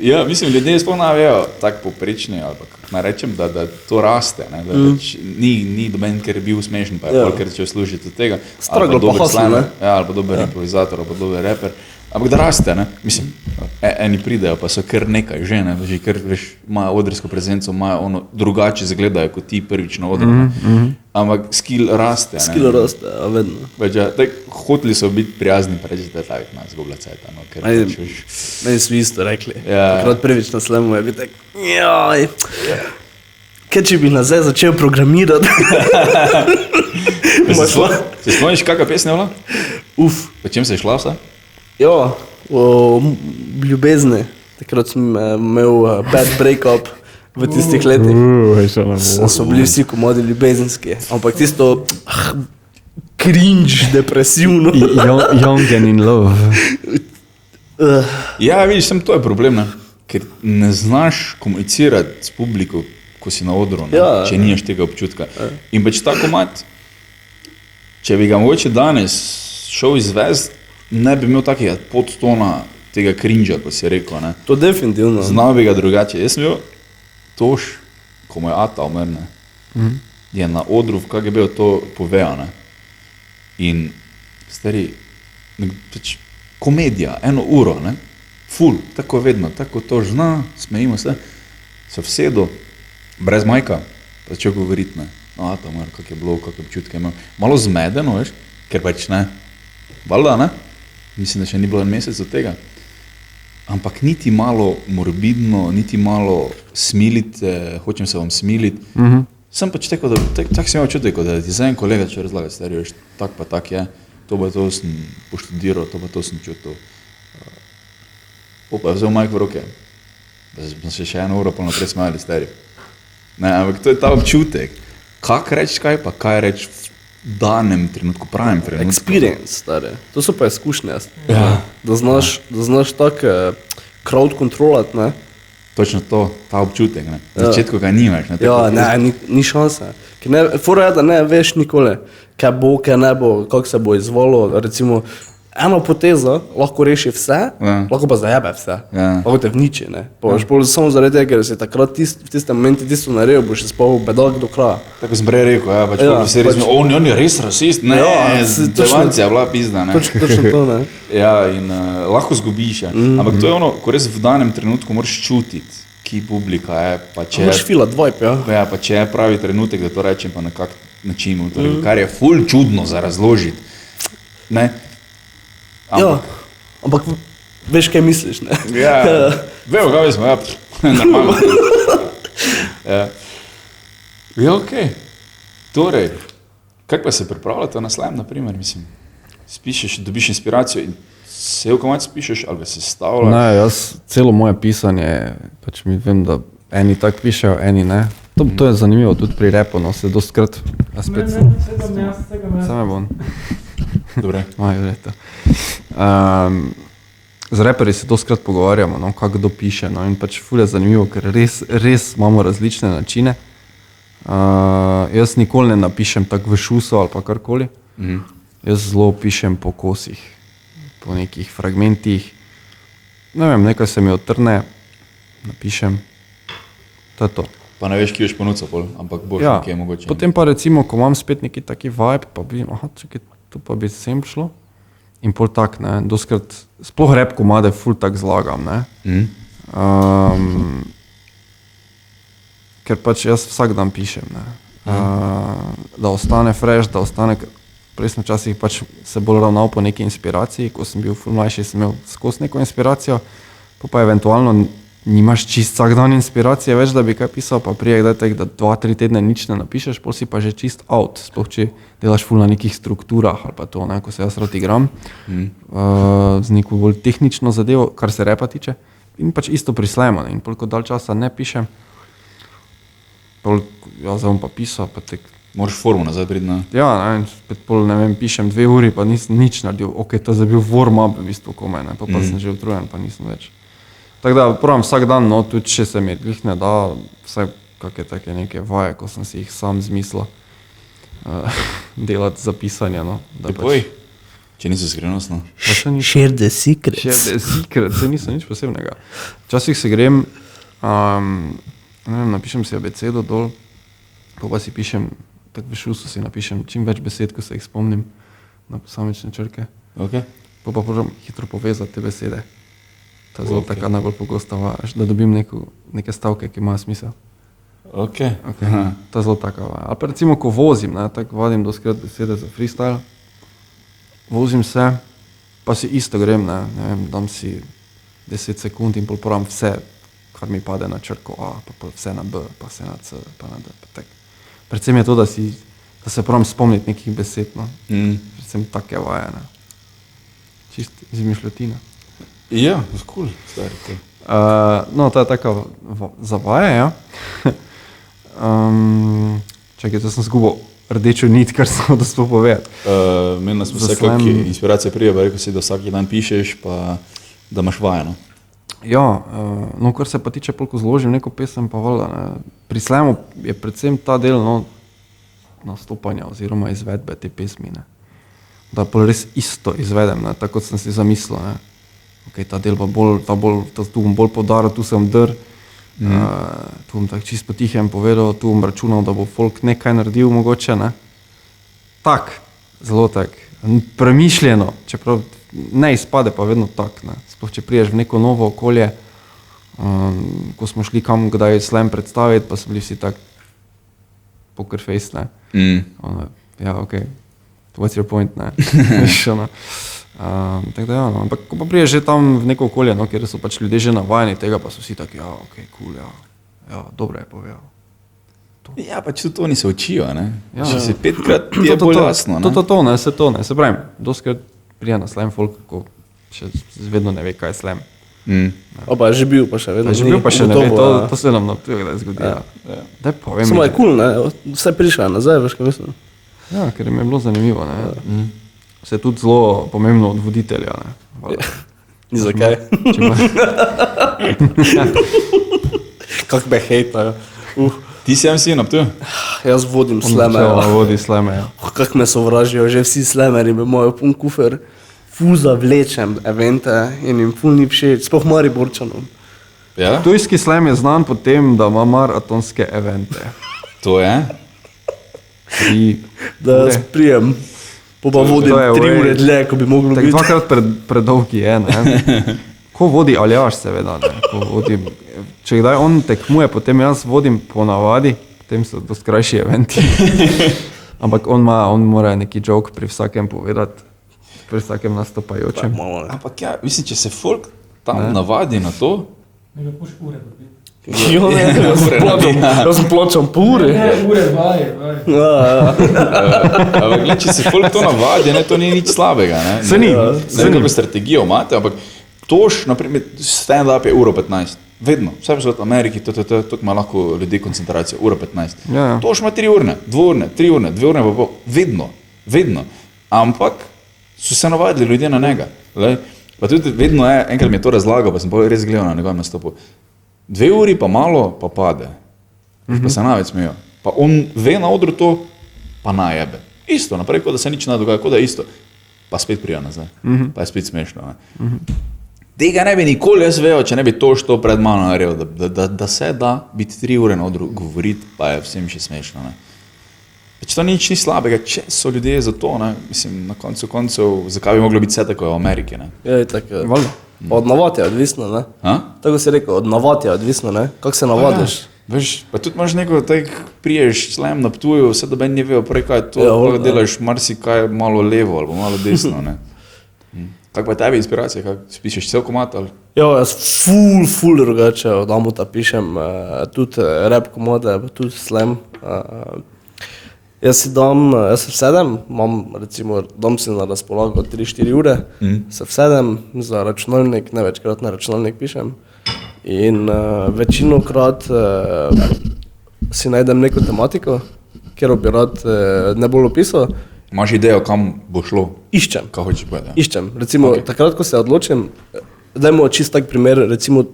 ja, mislim, ljudje sploh ne vejo, tako poprečni, ali pa kako naj rečem, da to raste, ne, da ni doben, ker je bil smešen, pa je pol, ker če služiti od tega. Straglo pa hustle, ne? Ja, ali pa dober improvizator, ali pa dober reper. Ampak da raste, ne, mislim, eni pridejo, pa so kar nekaj že, ne, že kar, veš, imajo odrsko prezenco, imajo ono drugače zgledajo kot ti prvič na odru, ampak skill raste, ne. Skill raste, a vedno. Pač, ja, hoteli so biti prijazni, pa reči, da je tako, zgubila cajta, no, ker pač, veš, Meni so isto rekli. Ja. Takrat prvič na slemu je bil tak, jaj, kaj če bi nazaj začel programirati? Se spomniš, kakva pesem je bila? Uf, Po čem se je šla vsa? ja, o ljubezni. Takrat sem imel bad breakup v tistih letih. So bili vsi komodi ljubezenski, ampak tisto cringe, depresivno. Young and in love. Ja, vidiš, sem to je problem, ne? Ker ne znaš komunicirati s publiko, ko si na odru, ne? Ja. Če nimaš tega občutka. In pač ta komad, če bi ga mogoče danes šel izvesti, ne bi imel takega podtona tega cringe, ko si rekel, ne? To definitivno. Znal bi ga drugače. Jaz sem bil Toš, ko mu je ata umrl, ne, je na odru v KGB to povedal, ne. In stari, pač komedija, 1 uro, ne, ful, tako vedno, tako Toš zna, smejimo se, se vsedo, brez majka, pa začel govoriti, ne, no, ata umrl, kak je bilo, kakve občutke imel, malo zmedeno, veš, ker pač ne, valjda, ne, mislim, da še ni bilo 1 mesec od tega. Ampak niti malo morbidno, niti malo smiliti, hočem se vam smiliti. Sem pač tako, da tak sem imel čutek, da ti za en kolega če razlaga, stari, veš, tak pa tak je, to pa to sem poštudiral, to pa to sem čutil. Pa je vzel majk v roke, da smo se še 1 uro pa naprej smajali, stari. Ne, ampak to je ta občutek, kak reči kaj pa kaj reči v danem trenutku, pravim trenutku. Experience, stare. To so pa izkušnje. Ja. Da znaš tako crowd kontrolat, ne? Točno to, ta občutek, ne. V začetku ga nimaš, ne. Ja, ne, ni šanse. Ker ne, fora je, da ne veš nikoli, kaj bo, kaj ne bo, kako se bo izvalo. Recimo, eno potezo lahko reši vse, lahko pa zajebe vse. Ja. Lahko te vniči, ne. Pa boš pol samo zaradi tega, ker si takrat v tistem momentu tisto naredil, boš spal bedak do kraja. Tako sem prej rekel, ja, pač Ja, ja, pač, on je res rasist, ne, Ja, Devancija bila pizda, ne. Točno to, ne. Ja, in lahko zgubiš, ja. Ampak to je ono, ko res v danem trenutku moraš čutiti, ki publika je, pa če Moraš filat vibe, ja. ja, pa če je pravi trenutek, da to rečem, pa na kak način, torej, kar je ful čudno za razložiti, ne. Ja, ampak veš, kaj misliš, ne. Ja, veo, kaj smo, ja, normalno. Ja, ja, okej. Torej, kako pa se pripravljate na slam, na primer, mislim, spišeš, dobiš inspiracijo in cel komad spišeš ali se stavljaš? Ne, jaz celo moje pisanje, pač mi vem, da eni tako pišejo, eni ne. To je zanimivo tudi pri repu, no, se dostkrat, a spet Segam jaz. same bom. Dobre. Maj, leta. Z reperji se dostkrat pogovarjamo, no, kako kdo piše, no, in pač ful je zanimivo, ker res imamo različne načine. Jaz nikoli ne napišem tako v šuso ali pa karkoli. Jaz zelo pišem po kosih, po nekih fragmentih. Ne vem, nekaj se mi otrne, napišem, to je to. Pa ne veš, ki boš ponudil pol, ampak boš Ja, nekje mogoče. potem pa recimo, ko imam spet neki taki vibe, pa vidim, aha, čakaj, to pa bi sem šlo. In pol tak, ne, doskrat, sploh rap komade ful tak zlagam, ne. Ker pač jaz vsak dan pišem, ne. Da ostane fresh, da ostane, prej sem včasih pač se bolj ravnal po neki inspiraciji, ko sem bil ful mlajši, sem imel skozi neko inspiracijo, pa eventualno nimaš čist vsak dan inspiracije več, da bi kaj pisal, pa prije kdaj tek, da 2-3 tedne nič ne napišeš, pol si pa že čist out, sploh če delaš ful na nekih strukturah ali pa to, ne, ko se jaz rad igram, z neko bolj tehnično zadevo, kar se repa tiče, in pač isto pri slamu, ne, in pol ko dalj časa ne pišem, pol, ja, zdaj bom pa pisal, pa tek, Moraš formu nazaj priti na... ja, ne, spet pol, ne vem, pišem 2 uri, pa nisem nič naredil, ok, to je bil warm-up v bistvu komaj, ne, pa sem že utrujen, pa nisem več. Tako da pravim vsak dan, no, tudi če se mi glih ne da, vsaj kakšne take neke vaje, ko sem si jih sam zmislil. delati za pisanje. No, da Poj, če niso skrivnostno. Share the secrets. Se niso nič posebnega. Včasih se grem, ne vem, napišem si abecedo dol, pa si pišem, tako v šusu si napišem čim več besed, ko se jih spomnim na posamične črke. Okay. Pa probujem hitro povezati te besede. To je zelo taka najbolj pogosta vaja, da dobim neke stavke, ki imajo smisel. Okay. To je zelo taka vaja. Ali pa recimo, ko vozim, tako vadim doskrat besede za freestyle, vozim se, pa si isto grem, ne vem, dam si 10 sekund in popravim vse, kar mi pade na črko A, pa vse na B, pa vse na C, pa na D. Pa tak. Predvsem je to, da se pravim spomniti nekih besed, no. Predvsem take vaje, ne. Čist izmišljotina. Ja, cool, stari to. No, to je taka zavaja, ja. Čakaj, to sem zgubil rdečo nit, kar sem da sploh povedati. Meni nas vse, kakšne inspiracije prije, pa rekel si, da vsak dan pišeš, pa da imaš vajeno. Ja, no, kar se pa tiče, koliko zložim neko pesem, pa valjda, ne. Pri slamu je predvsem ta del, no, nastopanja oziroma izvedbe te pesmi, ne. Da pol res isto izvedem, ne, tako kot sem si zamislil, ne. Ok, ta del pa tu bom bolj podaril, tu sem tu bom tako čisto potihem povedal, tu bom računal, da bo folk nekaj naredil mogoče, ne. Tak, zelo tak, premišljeno, čeprav ne izpade pa vedno tak, ne. Sploh, če priješ v neko novo okolje, ko smo šli kam kdaj slam predstaviti, pa so bili vsi tak poker face, ne. Ja, ok, what's your point, ne. Tako da ja, no. Ampak ko pa priješ že tam v neko okolje, no, kjer so pač ljudje že navajeni tega, pa so vsi taki, ja, ok, cool, ja, dobro je povedal. Ja, pač tudi oni se učijo, ne. Ja, če si 5krat ti je bolj jasno, ne. To, se pravim, doskrat prija na slam folk, ko še vedno ne ve, kaj je slam. Opa, je že bil, pa še vedno Že bil, pa še ne ve, to se nam na tujeg da zgodi. Daj povem. Samo je cool, ne, vse prišla nazaj, veš, kaj mislim. Ja, ker mi je bilo zanimivo, ne. Se je tudi zelo pomembno od voditelja, ne. Ni zakaj. Kak me hejtajo. Ti si MC na Ptuju? Jaz vodim slame. Vodi slame, ja. Kak me sovražijo, že vsi slameri me imajo pun kufer. Fuza vlečem evente in jim ful ni všeč, sploh Mariborčanom. Ja? Ptujski slam je znan po tem, da ima maratonske evente. To je? Da jaz prijem. Pa vodim 3 ure dlje, ko bi moglo biti. Dvakrat predolgi je, ne. Ko vodi Aljaž, seveda, ne. Ko vodim, če kdaj on tekmuje, potem jaz vodim po navadi, potem so dosti krajši eventi. Ampak on mora neki joke pri vsakem povedati, pri vsakem nastopajočem. Ampak ja, mislim, če se folk tam navadi na to. Ne ga puš ure dobiti. Jaz sem plačam po uri. Ne, ure, vaje. Ampak če se folk to navadi, to ni nič slabega, ne. Se ni. Ne vem, kako strategijo imate, ampak tož, naprimer, stand-up je 1:15. Vedno. Vse v Ameriki, tukaj ima lahko ljudi koncentracijo, 1:15. Ja. Tož ima 3 urne, 2 urne, 3 urne, 2 urne pa pol. Vedno. Ampak so se navadili ljudje na njega. Pa tudi vedno je, enkrat mi je to razlagal, pa sem pa res gledal na njegovem nastopu. 2 uri pa malo, pa pade. Pa se največ smejo. Pa on ve na odru to, pa najebe. Isto, naprej, kot da se nič ne dogaja, kot da je isto. Pa spet prija nazaj. Pa je spet smešno. Tega ne bi nikoli jaz vejo, če ne bi to što pred mano naredil, da se da biti 3 ure na odru govoriti, pa je vsem še smešno. Ne. Če to nič ni slabega, če so ljudje za to, ne, mislim, na koncu koncev, zakaj bi moglo biti vse tako v Ameriki, ne? Ja, tako. Od navad je odvisno, ne? Tako si rekel, od navad je odvisno, ne? Kako se navadiš? Veš, pa tudi imaš neko, tak priješ slam na Ptuju, vse da ben ne vejo prej, kaj je to, pa delaš marsikaj malo levo ali malo desno, ne? Kak pa je tebi inspiracija, kak pišeš cel komad ali? Ja, jaz ful drugače od Amuta pišem, tudi rap komade, tudi slam. Jaz se vsedem, dam si na razpolago 3-4 ure, se vsedem za računalnik, ne večkrat na računalnik pišem in večinokrat si najdem neko tematiko, kjer bi rad ne bolj opisal. Imaš idejo, kam bo šlo? Iščem. Kaj hočeš povedati? Iščem. Recimo, takrat, ko se odločim, dajmo čist tak primer, recimo,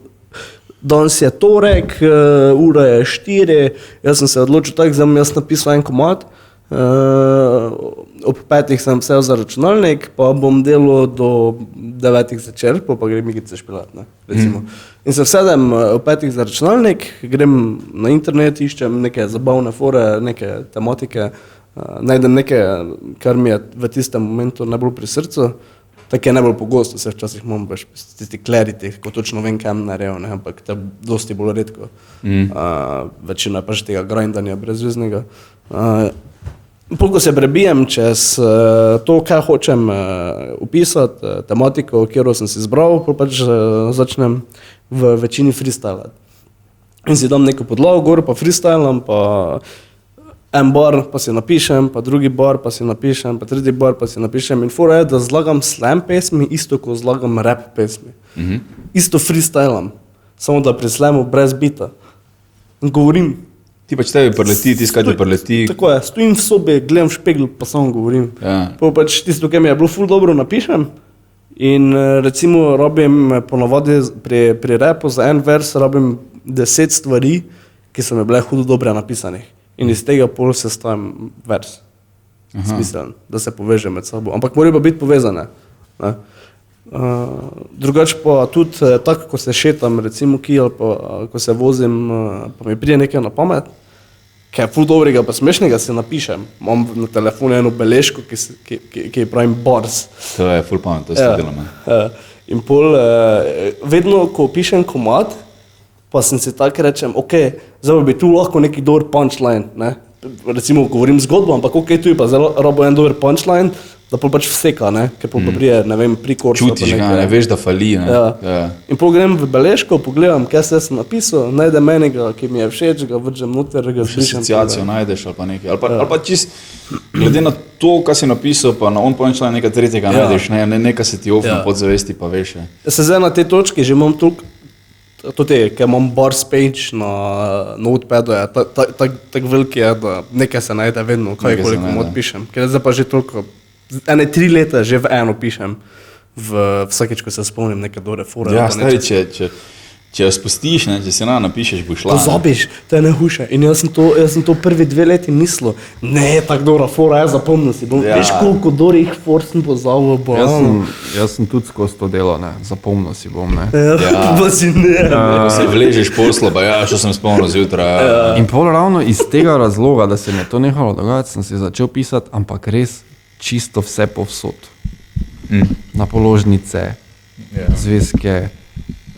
danes je torek, ura je 4, jaz sem se odločil tako, zdaj bom jaz napisal en komad, Ob 5 sem vsel za računalnik, pa bom delal do 9 zvečer, pa grem igrice špilat, ne, recimo. In se vsedem ob 5 za računalnik, grem na internet, iščem neke zabavne fore, neke tematike, najdem nekaj, kar mi je v tistem momentu najbolj pri srcu. Tako je najbolj pogosto, se včasih imam baš tisti clarity, ko točno vem, kaj naredil, ne, ampak to je dosti bolj redko. Večina je pač tega grindanja brezveznega. Ko se prebijem čez to, kaj hočem opisati, tematiko, katero sem si izbral, pač začnem v večini freestylati. In si dam neko podlago gor, pa freestylam, pa en bar pa si napišem, pa drugi bar pa si napišem, pa tretji bar pa si napišem. In fora je, da zlagam slam pesmi isto, ko zlagam rap pesmi. Isto freestylam, samo da pri slamu brez bita. In govorim. Ti pač tebi preleti, tiskaj ti preleti. Tako je, stojim v sobi, gledam špegl, pa samo govorim. Ja. Pa pač tisto, kaj mi je bilo ful dobro, napišem. In recimo rabim ponovadi pri rapu za en vers rabim 10 stvari, ki so mi bile hudo dobre napisanih. In iz tega pol sestavim vers. Smiselen, da se poveže med sabo. Ampak morajo pa biti povezane. Ne? Drugače pa tudi tako, ko se šetam, recimo ki ali pa ko se vozim, pa mi pride nekaj na pamet, kaj je ful dobrega pa smešnega, si napišem. Imam na telefonu eno beležko, ki pravim bars. To je ful pamet, to se delam. In pol, vedno, ko pišem komad, pa sem si tako rečem, ok, zdaj bi tu lahko neki dober punchline, ne? Recimo govorim zgodbo, ampak ok, tu je pa zelo rabo en dober punchline, da pol pač vseka, ne? Ker pol pa prije, ne vem, pri korsu. Čutiš ga, ne veš, da fali, ne? Ja. In pol grem v beležko, pogledam, kaj sem napisal, najdem enega, ki mi je všeč, ga vržem noter, ga zbrišem. Asociacijo najdeš ali pa nekaj. Ali pa čist, glede na to, kaj si napisal, pa na on punchline nekaj tretjega najdeš, ne? Nekaj se ti ofne podzavesti, pa veš. Se zdaj na tej točki že imam toliko, tudi, ker imam bars page na notepadu, je tak veliki je, da nekaj se najde vedno, kaj koliko mod pišem. Ker zdaj pa že toliko, 3 leta že v eno pišem, vsakeč, ko se spomnim neke dobre fore. Ja, stari, če jo spustiš, ne, če si napišeš, bo šla. Pozabiš, to je najhujše. In jaz sem to prvi 2 leti mislil, ne, tako dobra fora, jaz zapomnil si bom. Veš, koliko dobrih for sem pozabil, bo. Jaz sem tudi skozi to delo, ne, zapomnil si bom, ne. Pa si ne. Ko se vležeš poslo, pa ja, što sem spomnil zjutraj. In pol ravno iz tega razloga, da se mi je to nehalo dogajati, sem si začel pisati, ampak res čisto vse povsod. Na položnice, zvezke,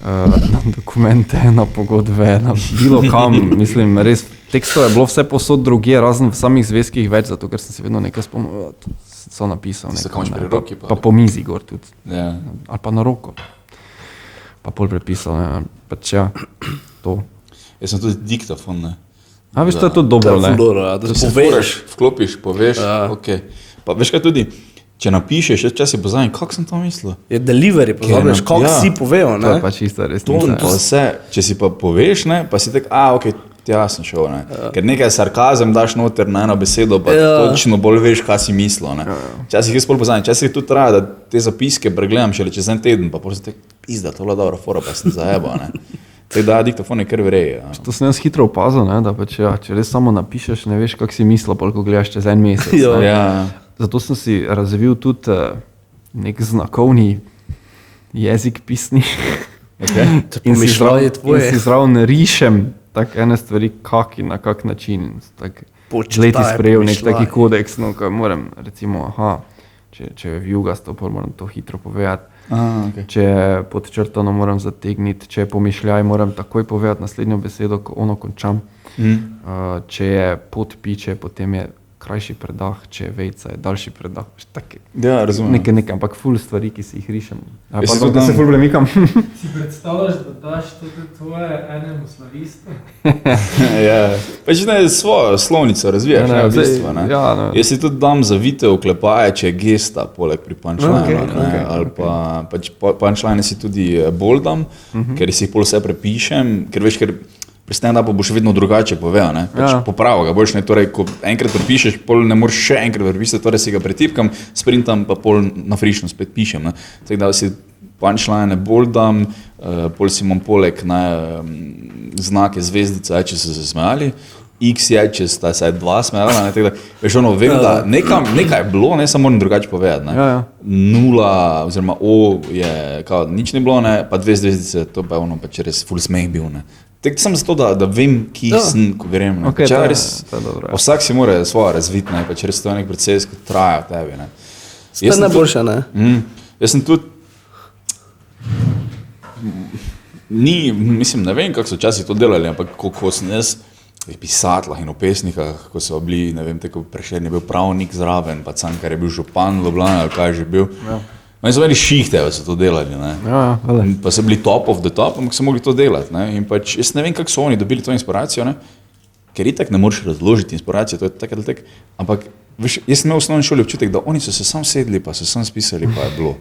na dokumente, na pogodbe, na bilo kam, mislim, res, tekstov je bilo vse posod drugje, razen v samih zvezkih več, zato ker sem si vedno nekaj spomnil, so napisal, pa po mizi gor tudi, ali pa na roko, pa pol prepisal, ne, pač ja, to. Jaz sem tudi diktafon, ne. A veš, to je to dobro, ne. Da se poveš, vklopiš, poveš, okej. Pa veš kaj tudi, če napišeš, čas si pozadim, kako sem to mislil? Je delivery, pozabiš, kako si povedal, ne? To je pa čisto resnica. To vse, če si pa poveš, ne, pa si tak, okej, tja sem šel, ne. Ker nekaj sarkazem daš noter na eno besedo, pa točno bolj veš, kaj si mislil, ne. Časih jaz bolj pozadim, časih tudi traja, da te zapiske pregledam šele čez en teden, pa potem si tak, pizda, to je bila dobra fora, pa sem zajebal, ne. Tako da diktafon je kar vreje. To sem jaz hitro opazil, ne, da pač ja, če res samo napišeš, ne veš, kak si mislil, ko gledaš čez en mesec. Ja. Zato sem si razvil tudi nek znakovni jezik pisni. In si zraven rišem tak ene stvari, kak in na kak način. Leti sprejel nek taki kodeks, no, ko moram, recimo, če je vjugasto, moram to hitro povedati. Če je podčrtano, moram zategniti, če je pomišljaj, moram takoj povedati naslednjo besedo, ko ono končam. Če je podpiče, potem je krajši predah, če je vejca, je daljši predah. Ja, razumem. Nekaj, ampak ful stvari, ki si jih rišem. Pa da se ful premikam. Si predstavljaš, da daš tudi tvoje enemu slavistu? Ja, pač ne, svojo slovnico razvijaš, ne, v bistvu, ne. Jaz si tudi dam zavite oklepaje, če je gesta, poleg pri punchline, ali pa pač punchline si tudi boldam, ker si jih pol vse prepišem, ker veš, ker pri stand-upu boš vedno drugače povedal, ne? Pač popravo ga boš, ne, torej, ko enkrat prepišeš, pol ne moreš še enkrat prepisati, torej si ga pretipkam, sprintam, pa pol na frišno spet pišem, ne? Tako da si punchline boldam, pol si imam poleg znake zvezdice, če so se smejali, X je, če sta se dva smela, ne, tako da, veš, ono, vem, da nekaj je bilo, ne, samo moram drugače povedati, ne. Ja. 0 oziroma O je, kao, nič ni bilo, ne, pa 2 zvezdice, to pa je ono, pač res ful smeh bil, ne. Tek sem zato, da vem, ki sem, ko grem, ne. Okay, Pač, to je res, dobro, ja. vsak si mora svoje razviti, ne, pač res to je nek proces, ki traja v tebi, ne. To je najboljše, ne? Jaz sem tudi, mislim, ne vem, kako so včasih to delali, ampak ko sem jaz v pisatlah in v pesnikah, ko so bili, ne vem, tako Prešeren je bil pravnik zraven, pa Cankar je bil župan Ljubljana, ali kaj že bil. Ja. Oni so imeli šihte, da so to delali, ne. Ja, pa so bili top of the top, ampak so mogli to delati, ne. In pač, jaz ne vem, kako so oni dobili to inspiracijo, ne. Ker itak ne moreš razložiti inspiracijo, to je tak ali tak, ampak veš, jaz sem imel v osnovni šoli občutek, da oni so se sam sedli, pa so sam spisali, pa je bilo.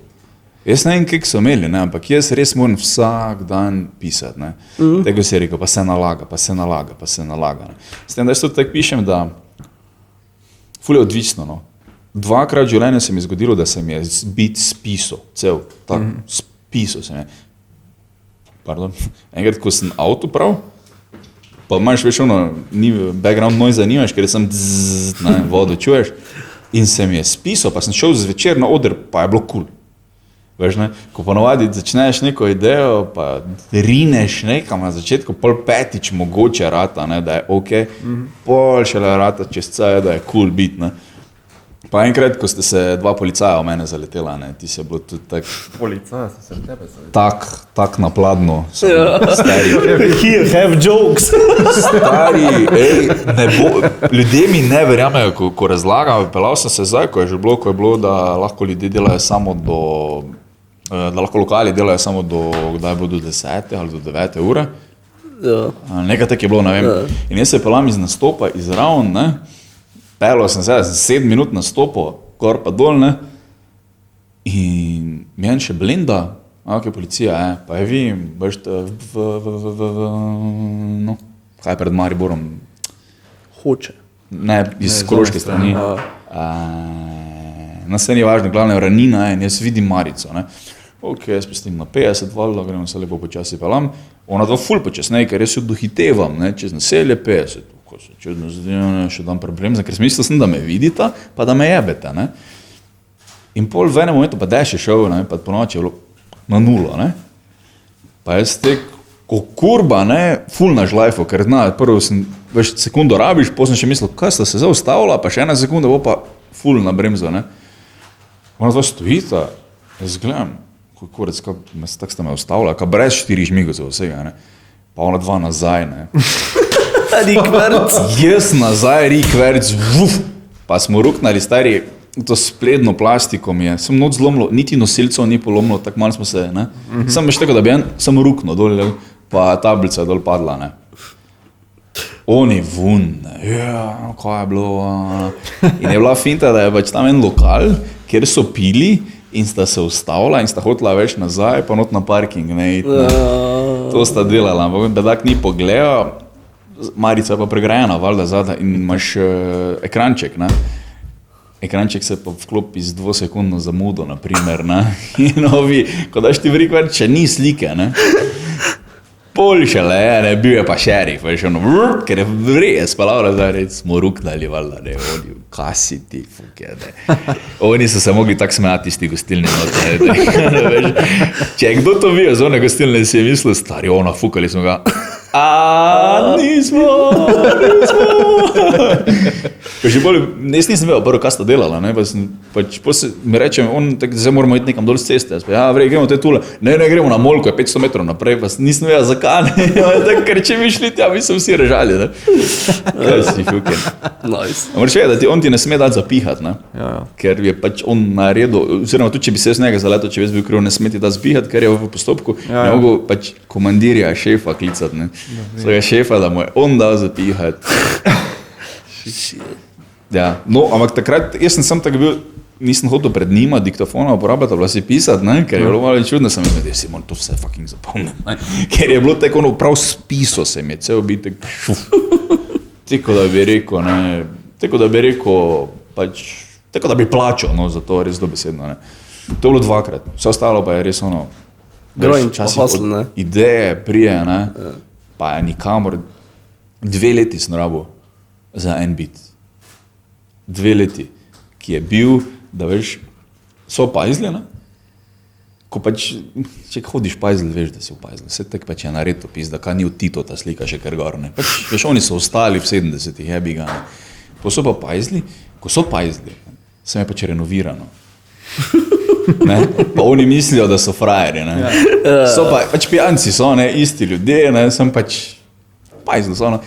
Jaz ne vem, kako so imeli, ne, ampak jaz res moram vsak dan pisati, ne. Tako si je rekel, pa se nalaga, pa se nalaga, pa se nalaga, ne. S tem, da jaz tudi tako pišem, da ful je odvisno, no. 2krat v življenju se mi je zgodilo, da sem je bit spisal, cel, tak, spisal sem je. Pardon, enkrat, ko sem avto prav, pa imaš, veš, ono, ni background noise zanimaš, ker sem vodo čuješ, in se mi je spisal, pa sem šel zvečer na oder, pa je bilo cool. Veš, ne, ko ponovadi začneš neko idejo, pa rineš nekam na začetku, pol petič mogoče rata, ne, da je okej, pol šele rata čez caje, da je cool bit, ne. Pa enkrat, ko ste se 2 policaja v mene zaletela, ne, ti se je bilo tudi tak... Policaja so se v tebe zaletela. Tak napladno. Stari. Here, have jokes. Stari, ne bo, ljudje mi ne verjamejo, ko razlagam, pelal sem se zdaj, ko je bilo, da lahko ljudje delajo samo do, da lahko lokali delajo samo do, kdaj je bilo, do 10 ali do 9 ure. Ja. Nekaj tak je bilo, ne vem. In jaz se pelam iz nastopa, iz Ravn, ne. Pelo sem se, 7 minut nastopil, gor pa dol, ne. In meni še blenda, ok, policija, pa je vi, bošte no, kaj pred Mariborom? Hoče. Ne, iz Koroške strani. Nas se ni važno, glavno je ravnina in jaz vidim Marico, ne. Ok, jaz pustim na 50 valjda, gremo se lepo počasi pelam. Ona dva ful počasneje, ker jaz jo dohitevam, ne, čez naselje 50. Ko se čudno zdaj, še dan problem, ker mislil sem, da me vidita, pa da me jebete, ne. In pol v enem momentu pa Deš je šel, ne, pa po noči je bilo na 0, ne. Pa jaz tek, ko kurba, ne, ful na žlajfo, ker prvo sem, veš, sekundo rabiš, potem sem še mislil, kaj sta se zdaj ustavila, pa še 1 sekunda bo pa ful na bremzo, ne. Ona dva stojita, jaz gledam, kurec, tako sta me ustavila, ka brez 4 žmigocov vsega, ne. Pa ona dva nazaj, ne. Rikverc. Jaz nazaj, rikverc, vuf, pa smo ruknali, stari, to spledno plastiko mi je, sem noč zlomilo, niti nosilcev ni polomilo, tako malo smo se, ne. Sem veš tako, da bi samo rukno dol, pa tablica je dol padla, ne. Oni vun, ne, ja, kaj je bilo, in je bila finta, da je pač tam en lokal, kjer so pili in sta se ustavila in sta hotela več nazaj, pa not na parking, ne, iti, ne. To sta delala, ampak bedak ni pogledal, Marica je pa pregrajena, valjda zada, in imaš ekranček, ne. Ekranček se pa vklopi z 2-sekundno zamudo, naprimer, ne. In ovi, ko daš ti v rikverc, če ni slike, ne. Pol šele, ne, bil je pa šerif, veš, ono, ker je res, pa Laura zdaj reč, smo ruknali, valjda, ne, oni, kaj si ti, fuke, ne. Oni so se mogli tako smejati iz ti gostilni note, ne, veš. Če je kdo to vijo z one gostilne, si je mislil, stari, ona, fukali smo ga. Nismo. Jaz nisem vedel prvo, kaj sta delala, ne, pač mi rečem, on tak, zdaj moramo iti nekam dol z ceste, jaz pa, ja, vrej, gremo te tule, ne, gremo na Molko, je 500 metrov naprej, pa nisem vedel, zakaj, ne, tako, ker če bi šli tja, bi so vsi režali, ne. Kaj si fuken. Nice. Moraš vedeti, on ti ne sme dati zapihat, ne, ker je pač on naredil, oziroma tudi, če bi se jaz njega zaletel, če bi jaz bil kriv, ne sme ti dati zapihat, ker je v postopku, ne mogo pač komandirja, šefa klicati, ne. Svojega šefa, da mu je on dal zapihati. Ja, no, ampak takrat, jaz sem tako bil, nisem hotel pred njima diktofona uporabljati, bila si pisati, ne, ker je bilo malo čudno, sem imel, da si moram to vse fucking zapomniti, ne, ker je bilo tako, ono, prav spiso se mi je, cel bitek, tako da bi rekel, ne, tako da bi rekel, pač, tako da bi plačal, no, za to res dobesedno, ne. To je bilo 2krat, vse ostalo pa je res, ono, Hustle, ne. ideje prije, ne, pa je nikamor, 2 leti sem rabil. za en bit. 2 leti, ki je bil, da veš, so pajzli, ne? Ko pač, če hodiš pajzli, veš, da si v pajzli. Vse tak pač je nared opis, da kaj ni v Tito ta slika še kar gor, ne? Pač, veš, oni so ostali v 70-ih, jebi ga, ne? Ko so pa pajzli, sem je pač renovirano. Ne? Pa oni mislijo, da so frajeri, ne? So pač pijanci so, ne, isti ljudje, ne, sem pač pajzli so, ne.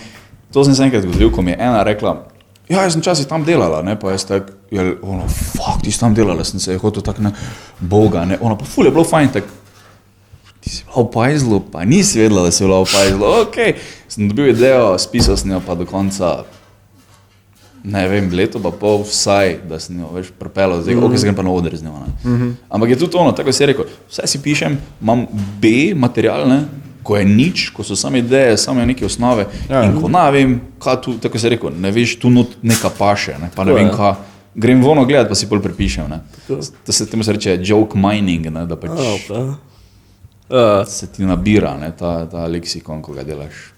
To sem se enkrat zgodil, ko mi je ena rekla, ja, jaz sem časih tam delala, ne, pa jaz tak, ono, fuck, ti si tam delala, sem se hotel tak, ne, boga, ne, ono, pa ful je bilo fajn, tak, ti si bila v pajzlu, pa nisi vedela, da si bila v pajzlu, okej, sem dobil idejo, spisal sem jo pa do konca, ne vem, leto pa pol vsaj, da sem jo več propelal, zdaj, okej, se grem pa na oder z njo, ne. Ampak je tudi ono, tako si rekel, vse si pišem, imam B material, ne, ko je nič, ko so same ideje, same neke osnove in ko ne vem, kaj tu, tako si rekel, ne veš, tu not neka paše, ne, pa ne vem kaj, grem vono gledat, pa si pol prepišem, ne. Temu se reče joke mining, ne, da pač se ti nabira, ne, ta leksikon, ko ga delaš.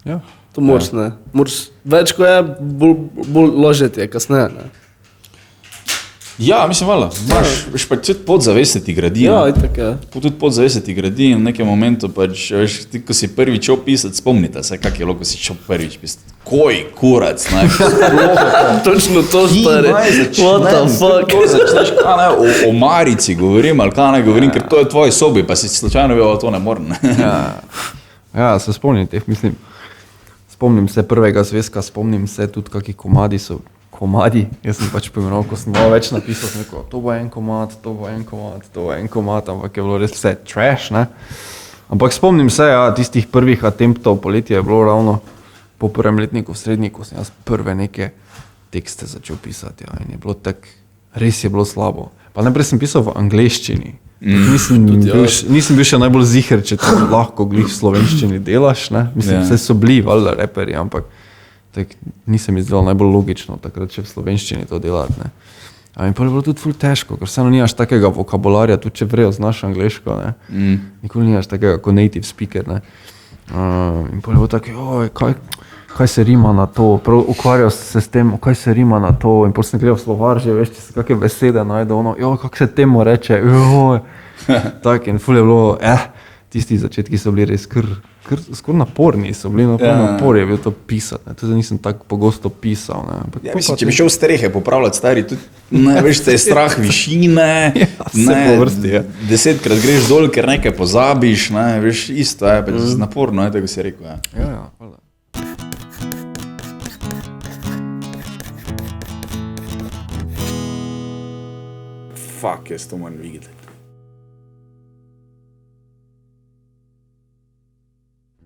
Ja. To moraš, ne. Moraš, več ko je, bolj ložeti je kasneje, ne. Ja, mislim, vala, veš, pač tudi podzavest se ti gradi. Ja, itak je. Tudi podzavest se ti gradi in v nekem momentu pač, veš, ti, ko si prvič šel pisati, spomnite se, kak je bilo, ko si šel prvič pisati. Koj, kurac, ne, Točno to stari. What the fuck? To začneš, kaj ne, o Marici govorim, ali kaj ne govorim, ker to je tvoji sobi, pa si slučajno bil, to ne morem. Ja, se spomnim teh, mislim, spomnim se prvega zvezka, spomnim se tudi, kakih komadi so. Komadi, jaz sem pač pojmenoval, ko sem malo več napisal, sem rekel, to bo en komad, to bo en komad, to bo en komad, ampak je bilo res vse trash, ne. Ampak spomnim se, ja, tistih prvih attemptov, poletje je bilo ravno po prvem letniku, v srednjiku, sem jaz prve neke tekste začel pisati, ja, in je bilo tak, res je bilo slabo. Pa najprej sem pisal v angleščini, nisem bil še najbolj ziher, če to lahko glih v slovenščini delaš, ne, mislim, vse so bili, valjda, reperi, ampak tak nisem izdal najbolj logično, takrat še v slovenščini to delati, ne. In potem je bilo tudi ful težko, ker vseeno nimaš takega vokabularja, tudi če vrejo znaš angleško, ne. Nikoli nimaš takega kot native speaker, ne. In potem je bilo tako, kaj se rima na to, prav ukvarjal se s tem, kaj se rima na to, in potem sem gledal v slovar, že veš, če se kakve besede najde, ono, kako se temu reče, tak, in ful je bilo, tisti začetki so bili res skoraj naporni, so bili napor je bil to pisati, ne, tudi nisem tako pogosto pisal, ne. Ja, mislim, če bi šel strehe popravljati stari, tudi, ne, veš, te je strah višine, vse po vrsti, 10krat greš dol, ker nekaj pozabiš, ne, veš, isto je, pač naporno, tako si rekel, Ja, hvala. Fuck, jaz to moram videti.